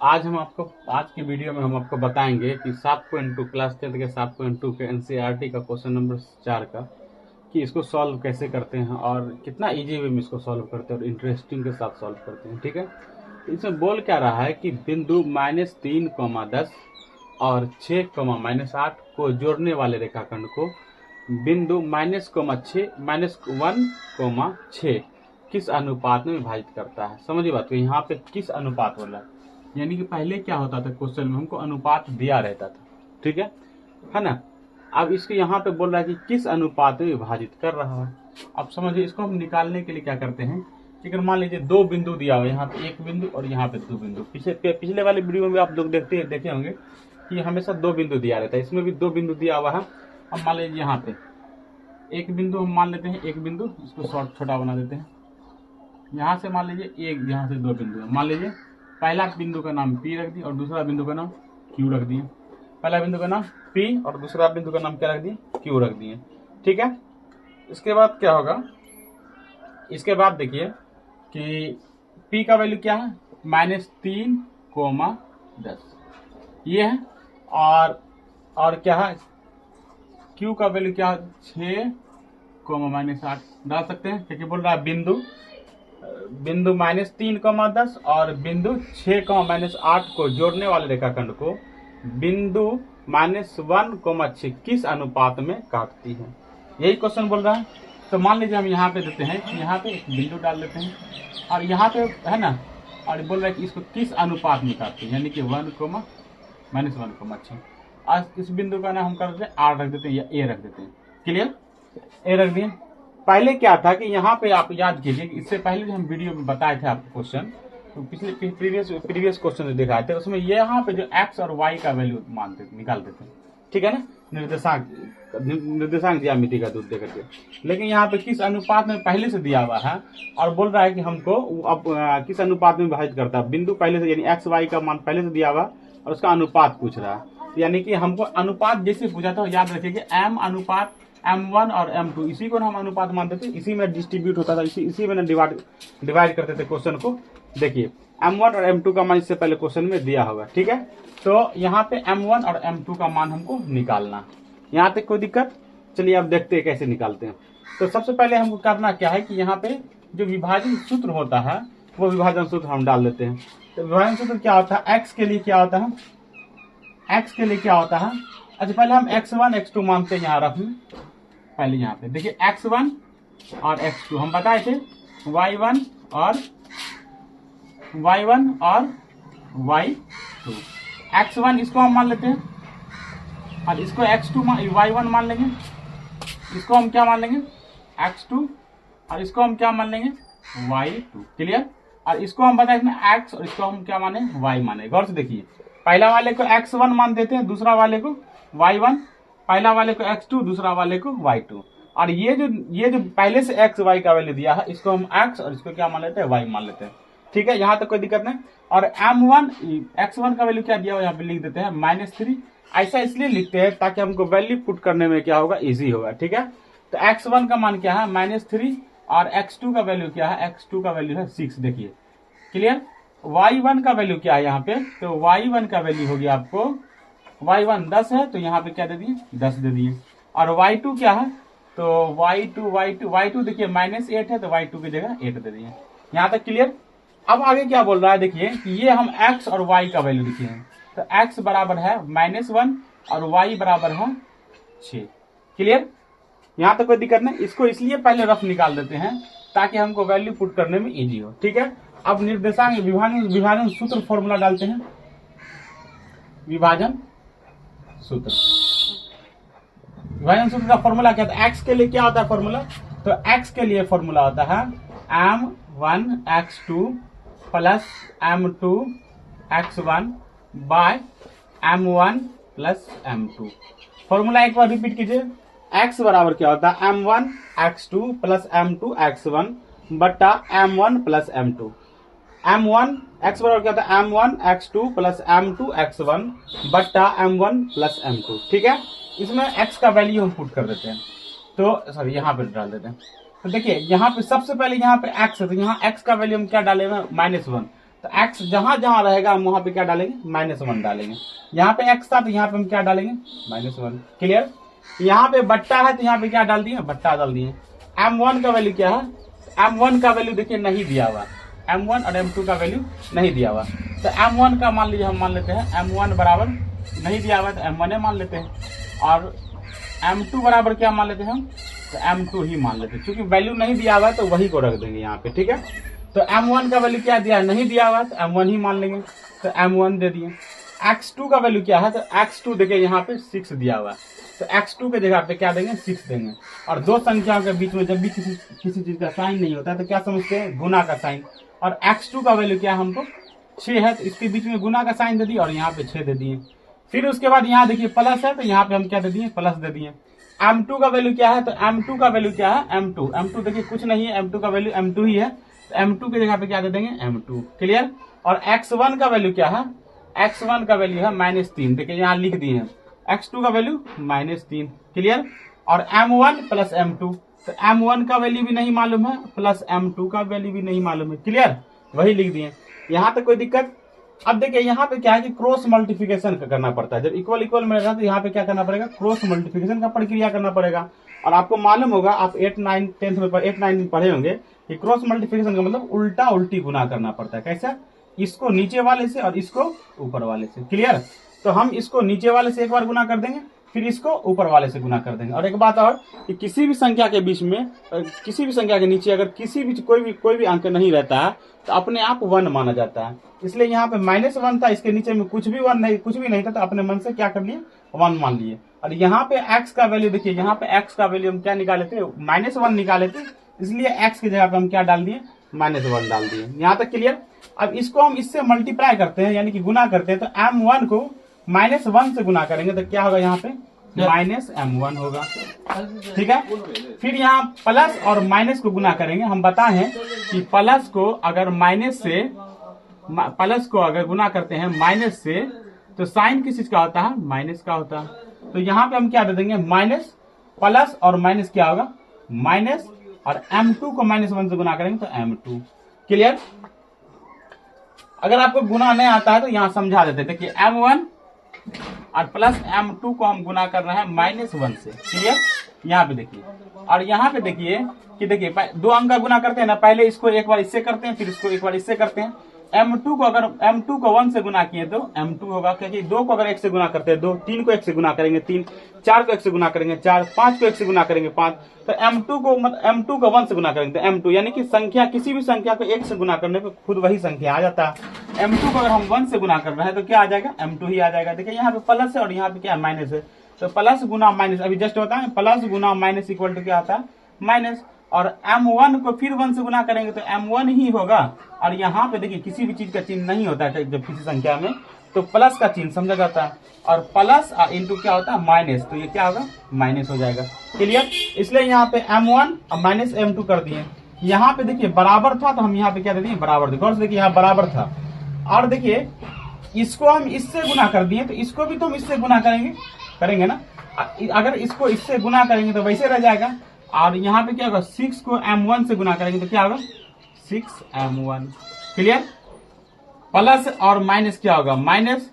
आज की वीडियो में हम आपको बताएंगे कि 7.2 क्लास 10 के 7.2 के एनसीईआरटी का क्वेश्चन नंबर 4 का कि इसको सॉल्व कैसे करते हैं और कितना इजी वे में इसको सॉल्व करते हैं और इंटरेस्टिंग के साथ सॉल्व करते हैं। ठीक है, तो इसमें बोल क्या रहा है कि बिंदु -3, 10 और 6, -8 को जोड़ने वाले रेखाखंड को बिंदु -6 किस अनुपात में विभाजित करता है। समझिए बात को, यहाँ पे किस अनुपात हो रहा है, यानी कि पहले क्या होता था क्वेश्चन में हमको अनुपात दिया रहता था। ठीक है ना। अब इसके यहाँ पे बोल रहा है कि किस अनुपात में विभाजित कर रहा है। अब समझिए, इसको हम निकालने के लिए क्या करते हैं कि अगर मान लीजिए दो बिंदु दिया हुआ है, यहाँ पे एक बिंदु और यहाँ पे दो बिंदु। पिछले वाले वीडियो में आप लोग देखे होंगे कि हमेशा दो बिंदु दिया रहता है, इसमें भी दो बिंदु दिया हुआ है। अब मान लीजिए यहाँ पे एक बिंदु हम मान लेते हैं, एक बिंदु, इसको शॉर्ट छोटा बना देते हैं। यहाँ से मान लीजिए एक, यहाँ से दो बिंदु मान लीजिए, पहला बिंदु का नाम P रख दिए और दूसरा बिंदु का नाम Q रख दिए। पहला बिंदु का नाम P और दूसरा बिंदु का नाम क्या रख दिए, Q रख दिए। ठीक है, इसके बाद क्या होगा, इसके बाद देखिए कि P का वैल्यू क्या है, -3, 10 ये है। और क्या है, Q का वैल्यू क्या है, 6, -8 डाल सकते हैं, क्योंकि बोल रहा है बिंदु -3, 10 और बिंदु 6, -8 को जोड़ने वाले रेखाखंड को बिंदु -1, 6 किस अनुपात में काटती है, यही क्वेश्चन बोल रहा है। तो मान लीजिए हम यहाँ पे देते हैं, यहाँ पे एक बिंदु डाल देते हैं और यहाँ पे है ना, और बोल रहा है कि इसको किस अनुपात में काटती है, यानी कि 1, -1, 6। आज इस बिंदु का नाम हम कर देते हैं R रख देते हैं या A रख देते हैं। क्लियर, A रख दिए। पहले क्या था कि यहाँ पे आप याद कीजिए कि इससे पहले जो हम वीडियो में बताए थे आपको क्वेश्चन, तो पिछले प्रीवियस क्वेश्चन जो दिखाए थे उसमें ये यहाँ पे जो x और y का वैल्यू निकाल देते हैं। ठीक है ना, निर्देशांक ज्यामिति का दूध देकर के। लेकिन यहाँ पे किस अनुपात में पहले से दिया हुआ है और बोल रहा है कि हमको अब किस अनुपात में विभाजित करता है। बिंदु पहले से, यानी x y का मान पहले से दिया हुआ और उसका अनुपात पूछ रहा है, यानी कि हमको अनुपात जैसे पूछा था, याद रखिए कि m अनुपात M1 और M2, इसी को हम अनुपात मानते थे, इसी में डिस्ट्रीब्यूट होता था, इसी में डिवाइड करते थे क्वेश्चन को। देखिए M1 और M2 का मान इससे पहले क्वेश्चन में दिया होगा। ठीक है, तो यहाँ पे M1 और M2 का मान हमको निकालना। यहाँ तक कोई दिक्कत? चलिए अब देखते हैं कैसे निकालते हैं। तो सबसे पहले हमको करना क्या है कि यहाँ पे जो विभाजन सूत्र होता है वो विभाजन सूत्र हम डाल देते हैं। तो विभाजन सूत्र क्या होता है, x के लिए क्या होता है, x के लिए क्या होता है। अच्छा, पहले हम x1 x2 मानते हैं, यहाँ रख पहले यहाँ पे देखिए x1 और x2 हम बताए थे, y1 और y2। x1 इसको हम मान लेते हैं और इसको x2 y1 मान लेंगे, इसको हम क्या मान लेंगे, x2, और इसको हम क्या मान लेंगे, y2। क्लियर, और इसको हम बताए x और इसको हम क्या माने, y माने। गौर से देखिए, पहला वाले को x1 मान देते हैं, दूसरा वाले को y1, पहला वाले को x2, दूसरा वाले को y2। और ये जो पहले से x y का वैल्यू दिया है, इसको हम x और इसको क्या मान लेते हैं, y मान लेते हैं। ठीक है, यहाँ तक कोई दिक्कत नहीं। और M1 x1 का वैल्यू क्या दिया हुआ, यहाँ पे लिख देते हैं -3। ऐसा इसलिए लिखते हैं ताकि हमको वैल्यू पुट करने में क्या होगा, इजी होगा। ठीक है, तो x1 का मान क्या है, -3, और x2 का वैल्यू क्या है, x2 का वैल्यू है 6। देखिए क्लियर। y1 का वैल्यू क्या है यहाँ पे, तो y1 का वैल्यू हो गया आपको, y1 10 है तो यहाँ पे क्या दे दिए, 10 दे दिए। और y2 क्या है, तो y2 देखिए -8 है तो y2 की जगह 8 दे दिए। यहाँ तक क्लियर। अब आगे क्या बोल रहा है, देखिए कि ये हम x और y का वैल्यू लिखे हैं, तो x बराबर है -1 और y बराबर है 6। क्लियर, यहाँ तक कोई दिक्कत नहीं। इसको इसलिए पहले रफ निकाल देते हैं ताकि हमको वैल्यू पुट करने में इजी हो। ठीक है, अब निर्देशांक विभाजन सूत्र फॉर्मूला डालते हैं। विभाजन सूत्र का फॉर्मूला क्या था, x के लिए क्या होता है फॉर्मूला, तो x के लिए फॉर्मूला होता है m1 x2 plus m2 x1 bye m1 plus m2। Formula एक बार रिपीट कीजिए, x बराबर क्या होता है, m1 x2 plus m2 x1 बट्टा m1 plus m2। m1 x बराबर क्या होता है, m1 x2 plus m2 x1 बट्टा m1 प्लस m2। ठीक है, इसमें x का वैल्यू हम पुट कर देते हैं, तो सॉरी यहाँ पे डाल देते हैं। तो देखिए यहाँ पे सबसे पहले यहाँ पे x है, तो यहाँ x का वैल्यू हम क्या डालेंगे, -1। तो x जहां जहां रहेगा हम वहां पे क्या डालेंगे, -1 डालेंगे। यहाँ पे x था तो यहाँ पे हम क्या डालेंगे, -1। क्लियर। यहाँ पे बट्टा है तो यहाँ पे क्या डाल दिए, बट्टा डाल दिए। m1 का वैल्यू क्या है, m1 का वैल्यू देखिए नहीं दिया हुआ, m1 और m2 का वैल्यू नहीं दिया हुआ। तो m1 का मान लीजिए हम मान लेते हैं m1 बराबर नहीं दिया हुआ तो m1 मान लेते हैं, और m2 बराबर क्या मान लेते हैं हम, तो m2 ही मान लेते हैं। क्योंकि वैल्यू नहीं दिया हुआ है तो वही को रख देंगे यहाँ पे, ठीक है। तो m1 का वैल्यू क्या दिया है, नहीं दिया हुआ है तो m1 ही मान लेंगे, तो m1 दे दिए। x2 का वैल्यू क्या है, तो x2 देखिए यहाँ पे 6 दिया हुआ है, तो x2 के जगह पे क्या देंगे, 6 देंगे। और दो संख्याओं के बीच में जब भी किसी चीज का साइन नहीं होता है तो क्या समझते हैं, गुना का साइन। और x2 का वैल्यू क्या है, हमको 6 है तो इसके बीच में गुना का साइन दे दिए और यहाँ पे 6 दे दिए। फिर उसके बाद यहाँ देखिए प्लस है तो यहाँ पे हम क्या दे दिए, प्लस दे दिए। m2 का वैल्यू क्या है, तो m2 का वैल्यू क्या है, m2 देखिए कुछ नहीं है, m2 का वैल्यू m2 ही है, तो m2 के जगह पे क्या दे देंगे, m2। क्लियर। और x1 का वैल्यू क्या है, x1 का वैल्यू है -3, देखिए यहाँ लिख दिए हैं। x2 का वैल्यू -3। क्लियर। और m1 प्लस m2, तो m1 का वैल्यू भी नहीं मालूम है प्लस m2 का वैल्यू भी नहीं मालूम है। क्लियर, वही लिख दिए। यहाँ तक कोई दिक्कत। अब देखिए यहाँ पे क्या है कि क्रॉस मल्टीप्लिकेशन करना पड़ता है। जब इक्वल इक्वल में रहता है तो यहाँ पे क्या करना पड़ेगा, क्रॉस मल्टीप्लिकेशन का प्रक्रिया करना पड़ेगा। और आपको मालूम होगा, आप 8, 9, 10th में 8, 9 में पढ़े होंगे कि क्रॉस मल्टीप्लिकेशन का मतलब उल्टा उल्टी गुना करना पड़ता है। कैसा, इसको नीचे वाले से और इसको ऊपर वाले से। क्लियर। तो हम इसको नीचे वाले से एक बार गुना कर देंगे, फिर इसको ऊपर वाले से गुना कर देंगे। और एक बात और कि किसी भी संख्या के बीच में, किसी भी संख्या के नीचे अगर कोई भी अंक नहीं रहता है तो अपने आप 1 माना जाता है। इसलिए यहाँ पे -1 था, इसके नीचे में कुछ भी नहीं था, तो अपने मन से क्या कर लिए, 1 मान लिए। और यहाँ पे x का वैल्यू देखिए, यहाँ पे x का वैल्यू हम क्या निकाले थे, -1 निकाले थे, इसलिए x की जगह पे हम क्या डाल दिए, -1 डाल दिए। यहाँ तक क्लियर। अब इसको हम इससे मल्टीप्लाई करते हैं, यानी कि गुना करते हैं, तो m1 को -1 से गुना करेंगे तो क्या होगा, यहाँ पे -m1 होगा। ठीक है। फिर यहाँ प्लस और माइनस को गुना करेंगे। हम बताए हैं कि प्लस को अगर गुना करते हैं माइनस से तो साइन किस चीज का होता है, माइनस का होता है। तो यहाँ पे हम क्या दे देंगे, माइनस, प्लस और माइनस क्या होगा, माइनस, और m2 को -1 से गुना करेंगे तो m2। क्लियर। अगर आपको गुना नहीं आता है तो यहाँ समझा देते थे कि m1 और प्लस m2 को हम गुना कर रहे हैं -1 से। क्लियर। यहाँ पे देखिए, और यहाँ पे देखिए कि देखिए दो अंक का गुना करते हैं ना, पहले इसको एक बार इससे करते हैं, फिर इसको एक बार इससे करते हैं। m2 को अगर m2 को 1 से गुना किए तो m2 होगा, क्योंकि 2 को अगर 1 से गुना करते हैं 2, 3 को 1 से गुना करेंगे 3, 4 को 1 से गुना करेंगे 4, 5 को 1 से गुना करेंगे 5, तो m2 को 1 से गुना करेंगे तो m2, यानी कि संख्या, किसी भी संख्या को 1 से गुना करने पे खुद वही संख्या आ जाता है। m2 को अगर हम 1 से गुना कर रहे हैं तो क्या आ जाएगा, m2 ही आ जाएगा। देखिए यहाँ पे प्लस है और यहाँ पे क्या है, माइनस है, तो प्लस गुना माइनस, अभी जस्ट होता है प्लस गुना माइनस इक्वल टू क्या आता है, माइनस। और m1 को फिर 1 से गुना करेंगे तो m1 ही होगा। और यहाँ पे देखिए किसी भी चीज का चिन्ह नहीं होता है जब किसी संख्या में, तो प्लस का चिन्ह समझा जाता है, और प्लस इंटू क्या होता है, माइनस, तो ये क्या होगा, माइनस हो जाएगा। क्लियर। इसलिए यहाँ पे m1 और -m2 कर दिए। यहाँ पे देखिए बराबर था तो हम यहाँ पे क्या दे दिए, बराबर। देखो देखिए यहाँ बराबर था, और देखिए इसको हम इससे गुना कर दिए तो इसको भी तो हम इससे गुना करेंगे ना। अगर इसको इससे गुना करेंगे तो वैसे रह जाएगा। और यहाँ पे क्या होगा, 6 को m1 से गुना करेंगे तो क्या होगा, 6m1। क्लियर। प्लस और माइनस क्या होगा, माइनस,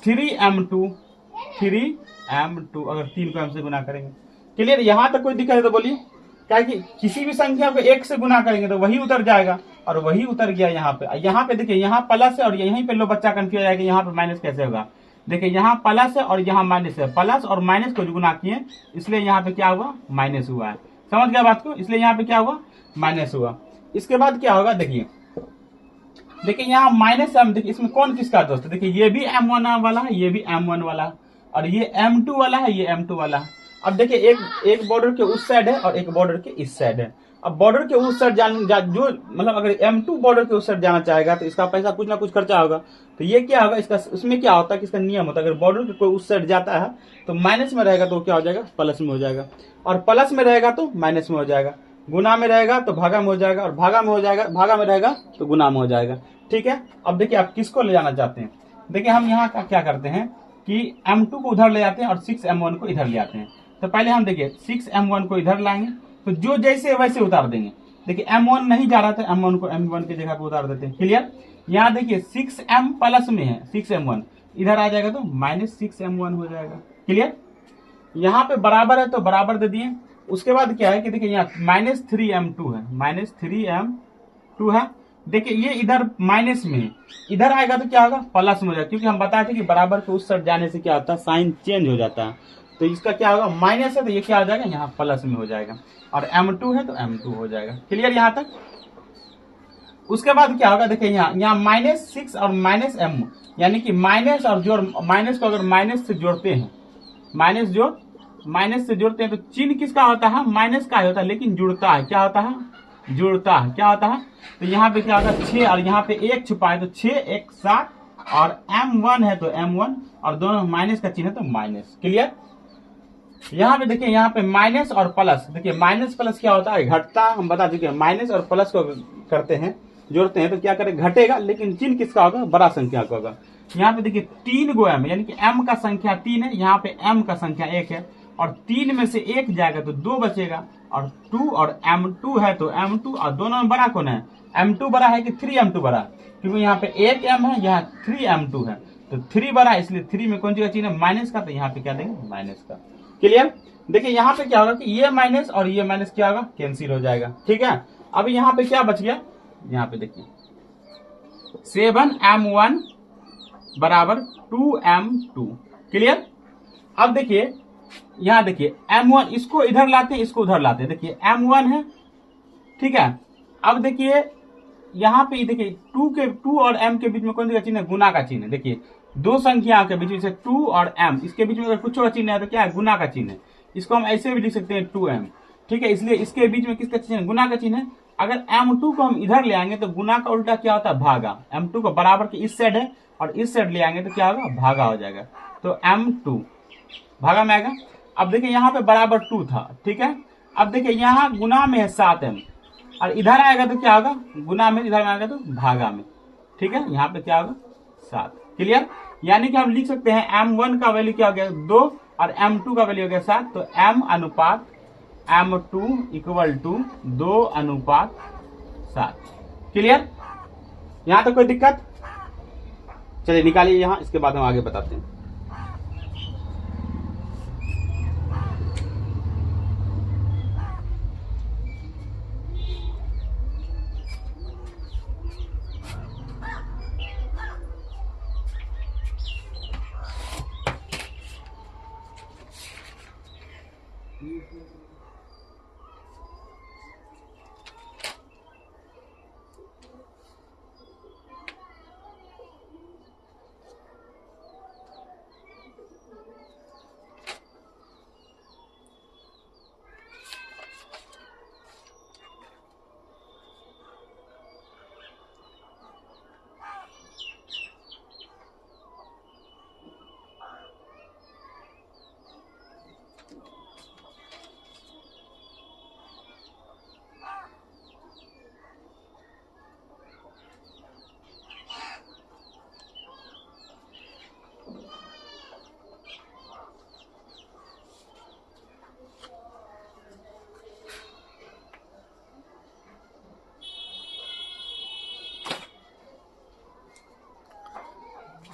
3m2 अगर 3 को m से गुना करेंगे। क्लियर। यहाँ तक कोई दिक्कत है तो बोलिए। क्या कि किसी भी संख्या को 1 से गुना करेंगे तो वही उतर जाएगा, और वही उतर गया यहाँ पे। यहाँ पे देखिए यहाँ प्लस है और यहीं पे लो बच्चा कंफ्यूज आएगा, यहाँ पे माइनस कैसे होगा। देखिए यहाँ प्लस है और यहाँ माइनस है, प्लस और माइनस को गुना किए इसलिए यहाँ पे क्या हुआ, माइनस हुआ है। समझ गया बात को, इसलिए यहाँ पे क्या हुआ, माइनस हुआ। इसके बाद क्या होगा, देखिए यहाँ माइनस m, देखिए इसमें कौन किसका दोस्त है, देखिए ये भी m1 वाला है, ये भी m1 वाला है, और ये m2 वाला है, ये m2 वाला है। अब देखिए एक बॉर्डर के उस साइड है और एक बॉर्डर के इस साइड है। अब बॉर्डर के उस साइड जो मतलब अगर m2 बॉर्डर के उस साइड जाना चाहेगा तो इसका पैसा कुछ ना कुछ खर्चा होगा। तो ये क्या होगा, इसका उसमें क्या होता है कि इसका नियम होता है, अगर बॉर्डर के कोई उस साइड जाता है तो माइनस में रहेगा तो क्या हो जाएगा, प्लस में हो जाएगा, और प्लस में रहेगा तो माइनस में हो जाएगा, गुना में रहेगा तो भागा में हो जाएगा, और भागा में रहेगा तो गुना में हो जाएगा। ठीक है। अब देखिए आप किसको ले जाना चाहते हैं। देखिए हम यहाँ क्या करते हैं कि m2 को उधर ले जाते हैं और 6m1 को इधर ले आते हैं। तो पहले हम देखिए 6m1 को इधर लाएंगे तो जो जैसे वैसे उतार देंगे, देखिए M1 नहीं जा रहा था, M1 को M1 की जगह पे उतार देते हैं। क्लियर। यहाँ देखिए 6M प्लस में है 6M1, इधर आ जाएगा तो -6M1 हो जाएगा। क्लियर। यहाँ पे बराबर है तो बराबर दे दिए। उसके बाद क्या है कि देखिए यहाँ -3M2 है, -3M2 है। देखिए ये इधर माइनस में है, इधर आएगा तो क्या होगा प्लस में हो जाएगा, क्योंकि हम बताए थे कि बराबर के उस साइड जाने से क्या होता है साइन चेंज हो जाता है। तो इसका क्या होगा माइनस है तो ये क्या हो जाएगा यहाँ प्लस में हो जाएगा, और M2 है तो M2 हो जाएगा। क्लियर यहाँ तक। उसके बाद क्या होगा देखिए यहाँ -6 और -M, यानी कि माइनस और जोड़, माइनस को अगर माइनस से जोड़ते हैं, माइनस से जोड़ते हैं तो चिन्ह किसका होता है माइनस का होता है, लेकिन जुड़ता है, क्या होता है जुड़ता है, क्या होता है। तो यहाँ पे क्या होगा 6 और यहाँ पे 1 छुपा है तो 6 1 7, और M1 है तो M1, और दोनों माइनस का चिन्ह है तो माइनस। क्लियर। यहाँ पे देखिए यहाँ पे माइनस और प्लस, देखिए माइनस प्लस क्या होता है घटता, हम बता चुके हैं। माइनस और प्लस को करते हैं जोड़ते हैं तो क्या करे घटेगा, लेकिन चिन्ह किसका होगा बड़ा संख्या का होगा। यहाँ पे देखिए 3 गो M, यानी कि M का संख्या 3 है, यहाँ पे M का संख्या 1 है, और 3 में से 1 जाएगा तो 2 बचेगा, और 2 और M2 है तो M2, और दोनों में बड़ा कौन है M2 बड़ा है कि 3M2 बड़ा, क्योंकि यहाँ पे 1 M है, यहाँ 3M2 है, तो 3 बड़ा है, इसलिए 3 में कौन सी का चिन्ह है माइनस का, तो यहाँ पे क्या देंगे माइनस का। क्लियर। देखिए यहाँ पे क्या होगा कि ये माइनस और ये माइनस क्या होगा कैंसिल हो जाएगा। ठीक है। अब यहाँ पे क्या बच गया, यहाँ पे देखिए 7M1 बराबर 2M2। क्लियर। अब देखिए यहाँ देखिए M1, इसको इधर लाते हैं, इसको उधर लाते हैं, देखिए M1 है, ठीक है। अब देखिए यहाँ पे देखिए 2 और M के बीच में कौन सा चिन्ह है गुना का चिन्ह है। देखिए दो संख्या के बीच में से 2 और M, इसके बीच में अगर कुछ का चिन्ह है तो क्या है गुना का चिन्ह है, इसको हम ऐसे भी लिख सकते हैं 2M। ठीक है, इसलिए इसके बीच में किसका चिन्ह गुना का चिन्ह है। अगर M2 को हम इधर ले आएंगे तो गुना का उल्टा क्या होता है भागा, M2 को बराबर के इस साइड है और इस साइड ले आएंगे तो क्या होगा भागा हो जाएगा, तो M2 भागा में आएगा। अब देखिए यहाँ पे बराबर 2 था, ठीक है। अब देखिए यहाँ गुना में है 7M, और इधर आएगा तो क्या होगा गुना में, इधर में आएगा तो भागा में। ठीक है, यहाँ पे क्या होगा 7। क्लियर। यानी कि हम लिख सकते हैं M1 का वैल्यू क्या हो गया 2 और M2 का वैल्यू हो गया 7, तो M अनुपात M2 इक्वल टू 2 अनुपात 7। क्लियर। यहां तक कोई दिक्कत। चलिए निकालिए यहां, इसके बाद हम आगे बताते हैं।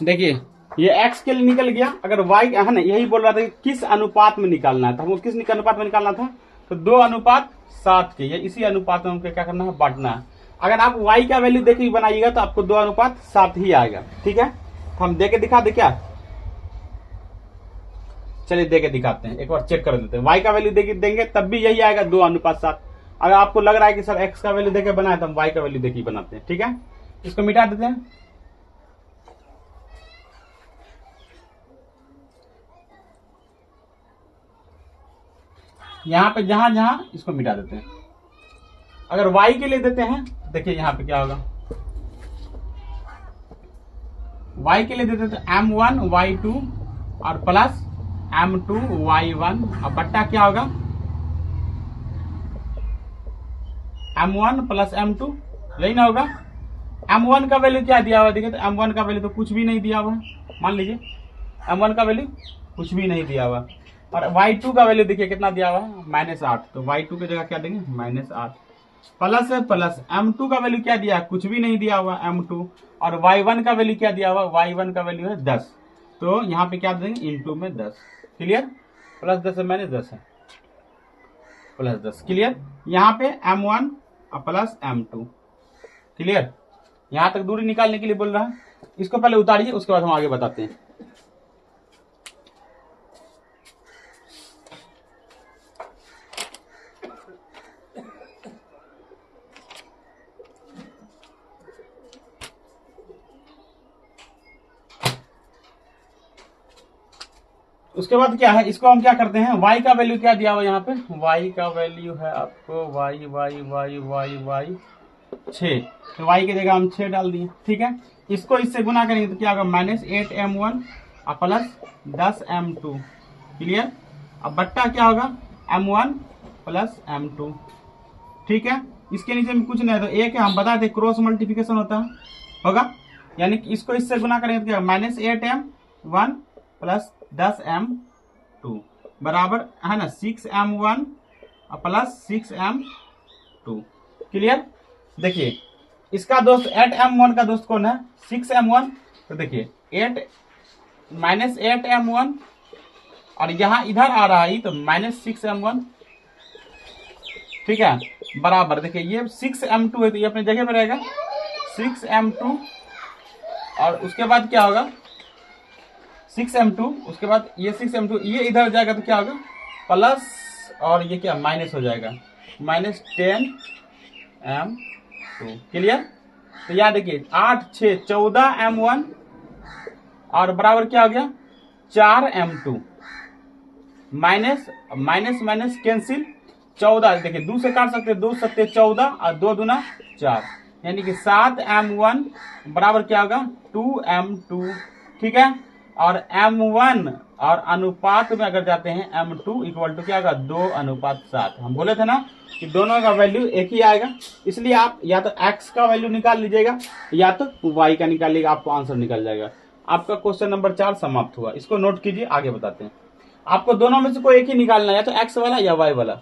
देखिए ये x के लिए निकल गया। अगर y है ना, यही बोल रहा था कि किस अनुपात में निकालना था, हमको किस अनुपात में निकालना था, तो 2:7 के, ये इसी अनुपात में हमको क्या करना है बांटना है। अगर आप y का वैल्यू देख बनाइएगा तो आपको 2:7 ही आएगा। ठीक है, तो हम देके दिखा दे क्या, चलिए देके दिखाते हैं, एक बार चेक कर देते हैं। y का वैल्यू देंगे तब भी यही आएगा 2:7। अगर आपको लग रहा है कि सर x का वैल्यू देके बनाए तो हम y का वैल्यू देके बनाते हैं। ठीक है, इसको मिटा देते हैं। यहां पे जहां जहां इसको मिटा देते हैं। अगर y के लिए देते हैं, देखिए यहां पे क्या होगा, y के लिए देते हैं M1 Y2 और प्लस M2 Y1, और बट्टा क्या होगा M1 प्लस M2, यही ना होगा। M1 का वैल्यू क्या दिया हुआ, देखिए तो M1 का वैल्यू तो कुछ भी नहीं दिया हुआ, मान लीजिए M1 का वैल्यू कुछ भी नहीं दिया हुआ। और Y2 का वैल्यू देखिए कितना दिया हुआ है -8, तो Y2 की जगह क्या देंगे -8। प्लस है प्लस m2 का वैल्यू क्या दिया, कुछ भी नहीं दिया हुआ m2, और y1 का वैल्यू क्या दिया हुआ, y1 का वैल्यू है 10, तो यहाँ पे क्या देंगे इंटू में 10, क्लियर, प्लस 10 है मैंने 10 है प्लस 10, क्लियर। यहाँ पे m1 और प्लस m2, क्लियर। यहाँ तक दूरी निकालने के लिए बोल रहा है, इसको पहले उतारिए उसके बाद हम आगे बताते हैं। उसके बाद क्या है, इसको हम क्या करते हैं, y का वैल्यू क्या दिया हुआ यहाँ पे, y का वैल्यू है आपको y 6, तो y की जगह हम 6 डाल दिए, ठीक है। इसको इससे गुना करेंगे तो क्या होगा, -8m1 और प्लस 10m2, क्लियर। अब बट्टा क्या होगा, m1 प्लस m2, ठीक है। इसके नीचे में कुछ नहीं है तो एक है, हम बता दें क्रॉस मल्टीप्लिकेशन होता है, होगा, यानी कि इसको इससे गुना करेंगे तो क्या, -8m1 प्लस 10m2 बराबर है ना 6m1 प्लस 6m2, क्लियर। देखिए इसका दोस्त 8m1 का दोस्त कौन है, 6m1, तो देखिए 8-8m1 और यहाँ इधर आ रहा है तो -6m1, ठीक है, बराबर देखिए ये 6m2 है तो ये अपनी जगह पे रहेगा 6m2, और उसके बाद क्या होगा 6m2, उसके बाद ये 6m2 ये इधर जाएगा तो क्या होगा प्लस, और ये क्या माइनस हो जाएगा -10m2, क्लियर। तो याद देखिए 8 6 14m1 और बराबर क्या हो गया 4m2, minus minus minus cancel, 14 देखिए 2 से काट सकते, 2 सकते 14 और 2 दूना 4, यानी कि 7m1 बराबर क्या होगा 2m2, ठीक है। और m1 और अनुपात में अगर जाते हैं m2 इक्वल टू क्या होगा 2:7, हम बोले थे ना कि दोनों का वैल्यू एक ही आएगा, इसलिए आप या तो x का वैल्यू निकाल लीजिएगा या तो y का निकालिएगा, आपको आंसर निकल जाएगा। आपका क्वेश्चन नंबर 4 समाप्त हुआ, इसको नोट कीजिए, आगे बताते हैं। आपको दोनों में से कोई एक ही निकालना है, या तो x वाला या y वाला।